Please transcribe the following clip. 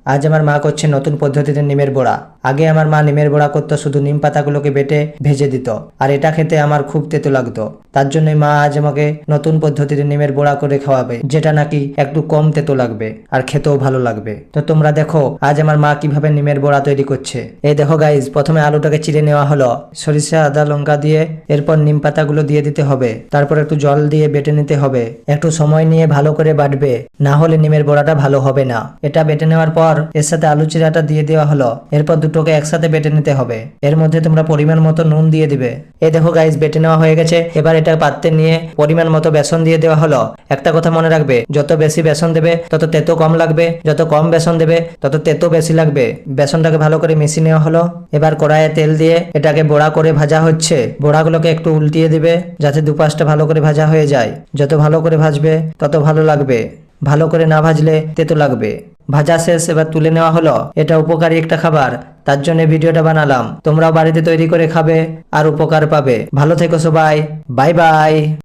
আজ আমার মা করছে নতুন পদ্ধতিতে নিমের বড়া। আগে আমার মা নিমের বড়া করতো শুধু নিম পাতাগুলোকে বেটে ভেজে দিত, আর এটা খেতে আমার খুব তেতো লাগতো। তার জন্যই মা আজ আমাকে নতুন পদ্ধতিতে নিমের বড়া করে খাওয়াবে, যেটা নাকি একটু কম তেতো লাগবে আর খেতেও ভালো লাগবে। তো তোমরা দেখো আজ আমার মা কিভাবে নিমের বড়া তৈরি করছে। এই দেখো গাইজ, প্রথমে আলুটাকে চিড়ে নেওয়া হলো, সরিষা আদা লঙ্কা দিয়ে, এরপর নিম পাতাগুলো দিয়ে দিতে হবে, তারপর একটু জল দিয়ে বেটে নিতে হবে। একটু সময় নিয়ে ভালো করে বাটবে, না হলে নিমের বড়াটা ভালো হবে না। এটা বেটে নেওয়ার পর এর সাথে আলু চিড়াটা দিয়ে দেওয়া হলো, এরপর দুটোকে একসাথে বেটে নিতে হবে। এর মধ্যে তোমরা পরিমাণ মতো নুন দিয়ে দিবে। এই দেখো গাইজ, বেটে নেওয়া হয়ে গেছে। এবার এটা পাত্রে নিয়ে পরিমাণ মতো বেসন দিয়ে দেওয়া হলো। একটা কথা মনে রাখবে, যত বেশি বেসন দেবে তত তেতো কম লাগবে, যত কম বেসন দেবে তত তেতো বেশি লাগবে। বেসনটাকে ভালো করে মিশিয়ে নেওয়া হলো। এবার কড়াইয়ে তেল দিয়ে এটাকে বড়া করে ভাজা হচ্ছে। বড়াগুলোকে একটু উল্টিয়ে দিবে যাতে দুপাশটা ভালো করে ভাজা হয়ে যায়। যত ভালো করে ভাজবে তত ভালো লাগবে, ভালো করে না ভাজলে তেতো লাগবে। ভাজা শেষ, এবার তুলে নেওয়া হলো। এটা উপকারী একটা খাবার, তার জন্য ভিডিওটা বানালাম। তোমরাও বাড়িতে তৈরি করে খাবে আর উপকার পাবে। ভালো থেকো সবাই, বাই বাই।